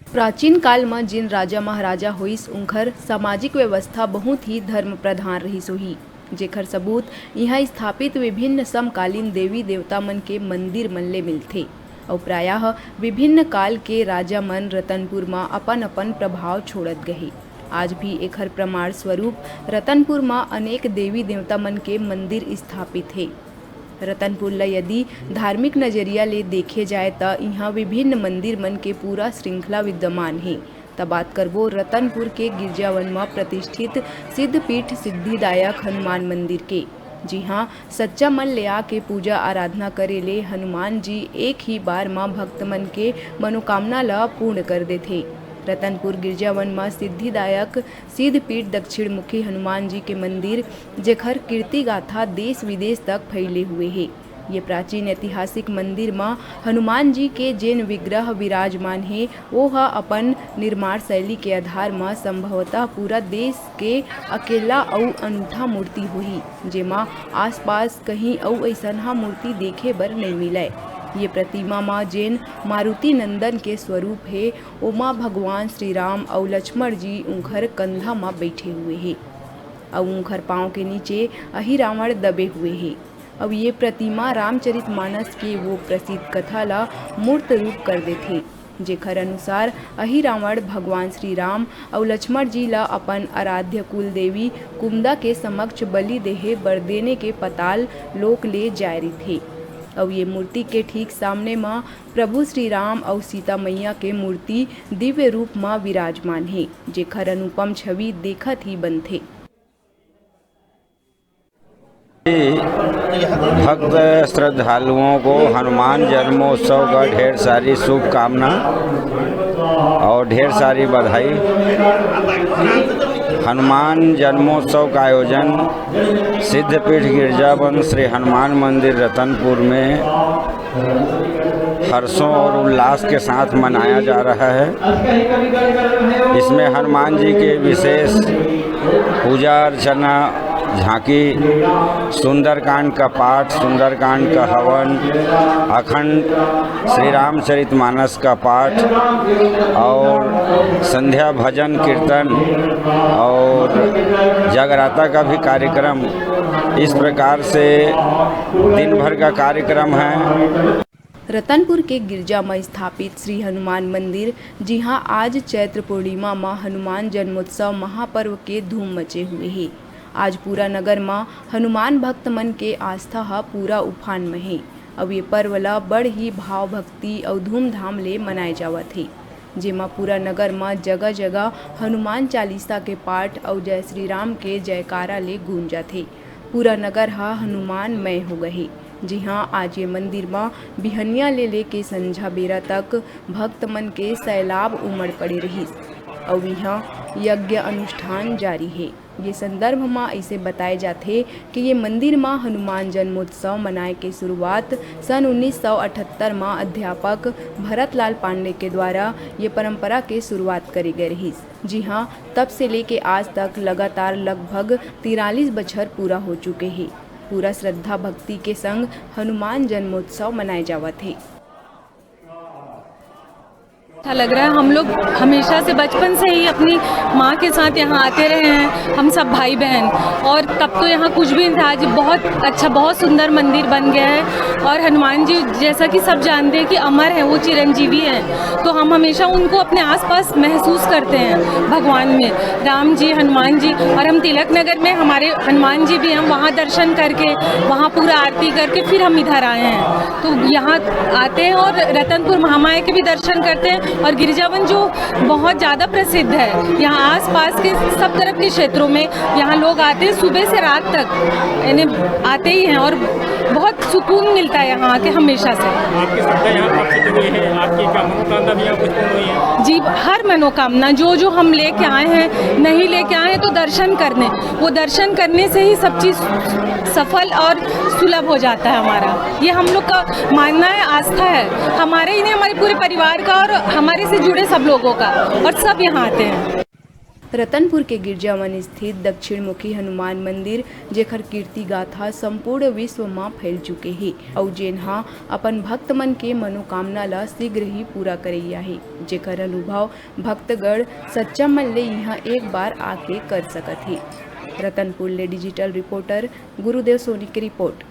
प्राचीन काल में जिन राजा महाराजा होइस उनकर सामाजिक व्यवस्था बहुत ही धर्म प्रधान रहिस होही, जेकर सबूत यहाँ स्थापित विभिन्न समकालीन देवी देवता मन के मंदिर मन ले मिलथे। और प्रायः विभिन्न काल के राजा मन रतनपुर में अपन अपन प्रभाव छोड़त गए। आज भी एकर प्रमाण स्वरूप रतनपुर में अनेक देवी देवता मन के मंदिर स्थापित है। रतनपुर ला यदि धार्मिक नजरिया ले देखे जाए तो यहाँ विभिन्न मंदिर मन के पूरा श्रृंखला विद्यमान है। तब बात करबो रतनपुर के गिरजावन में प्रतिष्ठित सिद्धपीठ सिद्धिदायक हनुमान मंदिर के। जी हाँ, सच्चा मन ले आके पूजा आराधना करे ले हनुमान जी एक ही बार माँ भक्त मन के मनोकामना ला पूर्ण कर देथे। रतनपुर गिरजावन में सिद्धिदायक सिद्धपीठ दक्षिण मुखी हनुमान जी के मंदिर जेकर कीर्ति गाथा देश विदेश तक फैले हुए है। ये प्राचीन ऐतिहासिक मंदिर में हनुमान जी के जैन विग्रह विराजमान है वो अपन निर्माण शैली के आधार में संभवतः पूरा देश के अकेला और अनूठा मूर्ति होही, जेमा आसपास कहीं और ऐसा मूर्ति देखे बर नहीं मिले। ये प्रतिमा माँ जैन मारुति नंदन के स्वरूप है। ओमा भगवान श्री राम और लक्ष्मण जी उनकर कंधा में बैठे हुए हैं और उनकर पाँव के नीचे अहि रावण दबे हुए हैं। अब ये प्रतिमा रामचरितमानस के वो प्रसिद्ध कथा ला मूर्त रूप कर देथे, जेकर अनुसार अहि रावण भगवान श्री राम और लक्ष्मण जी ला अपन आराध्य कुल देवी कुमुदा के समक्ष बलि देहे बर देने के पताल लोक ले जाए रही थे। और ये मूर्ति के ठीक सामने माँ प्रभु श्री राम और सीता मैया के मूर्ति दिव्य रूप में विराजमान है, जेकर अनुपम छवि देखत ही बनथे। भक्त श्रद्धालुओं को हनुमान जन्मोत्सव का ढेर सारी शुभकामना और ढेर सारी बधाई। हनुमान जन्मोत्सव का आयोजन सिद्धपीठ गिरजावन श्री हनुमान मंदिर रतनपुर में हर्षों और उल्लास के साथ मनाया जा रहा है। इसमें हनुमान जी के विशेष पूजा अर्चना, झांकी, सुंदरकांड का पाठ, सुंदरकांड का हवन, अखंड श्री रामचरितमानस का पाठ और संध्या भजन कीर्तन और जगराता का भी कार्यक्रम, इस प्रकार से दिन भर का कार्यक्रम है। रतनपुर के गिरजा में स्थापित श्री हनुमान मंदिर, जी हाँ, आज चैत्र पूर्णिमा में हनुमान जन्मोत्सव महापर्व के धूम मचे हुए है। आज पूरा नगर में हनुमान भक्त मन के आस्था पूरा उफान में है। अब ये पर्व ला बड़ ही भाव भक्ति और धूमधाम ले मनाए जावत है, जेमा पूरा नगर में जगह जगह हनुमान चालीसा के पाठ और जय श्री राम के जयकारा ले गूंजत है। पूरा नगर हनुमानमय हो गए। जी हाँ, आज ये मंदिर में बिहनिया ले के संझा बेरा तक भक्त मन के सैलाब उमड़ पड़े रही और यहाँ यज्ञ अनुष्ठान जारी है। ये संदर्भ में ऐसे बताए जाते कि ये मंदिर में हनुमान जन्मोत्सव मनाए के शुरुआत सन 1978 में अध्यापक भरतलाल पांडे के द्वारा ये परंपरा के शुरुआत करी गई रही। जी हाँ, तब से लेके आज तक लगातार लगभग 43 बछर पूरा हो चुके हैं। पूरा श्रद्धा भक्ति के संग हनुमान जन्मोत्सव मनाए जावत है। अच्छा लग रहा है। हम लोग हमेशा से बचपन से ही अपनी माँ के साथ यहाँ आते रहे हैं, हम सब भाई बहन, और तब तो यहाँ कुछ भी नहीं था। आज बहुत अच्छा, बहुत सुंदर मंदिर बन गया है। और हनुमान जी जैसा कि सब जानते हैं कि अमर हैं, वो चिरंजीवी हैं, तो हम हमेशा उनको अपने आसपास महसूस करते हैं भगवान में, राम जी, हनुमान जी। और हम तिलक नगर में हमारे हनुमान जी भी, हम वहाँ दर्शन करके, वहाँ पूरा आरती करके फिर हम इधर आए हैं। तो यहाँ आते हैं और रतनपुर महामाया के भी दर्शन करते हैं। और गिरजावन जो बहुत ज़्यादा प्रसिद्ध है, यहाँ आसपास के सब तरफ के क्षेत्रों में यहाँ लोग आते हैं, सुबह से रात तक यानी आते ही हैं और बहुत सुकून मिलता है यहाँ आके हमेशा से। आपकी श्रद्धा यहाँ कब से जगी है? आपकी क्या मनोकामना भी यहाँ कुछ पूर्ण हुई है? जी, हर मनोकामना जो हम लेके आए हैं, नहीं लेके आए हैं तो दर्शन करने, वो दर्शन करने से ही सब चीज़ सफल और सुलभ हो जाता है हमारा। ये हम लोग का मानना है, आस्था है, हमारे ही नहीं, हमारे पूरे परिवार का और हमारे से जुड़े सब लोगों का, और सब यहाँ आते हैं। रतनपुर के गिरजावन स्थित दक्षिण मुखी हनुमान मंदिर जेकर कीर्ति गाथा संपूर्ण विश्व में फैल चुके हैं और जेनहा अपन भक्त मन के मनोकामना ला शीघ्र ही पूरा करैया है, जेकर अनुभव भक्तगण सच्चा मन ले यहाँ एक बार आके कर सकत है। रतनपुर ले डिजिटल रिपोर्टर गुरुदेव सोनी की रिपोर्ट।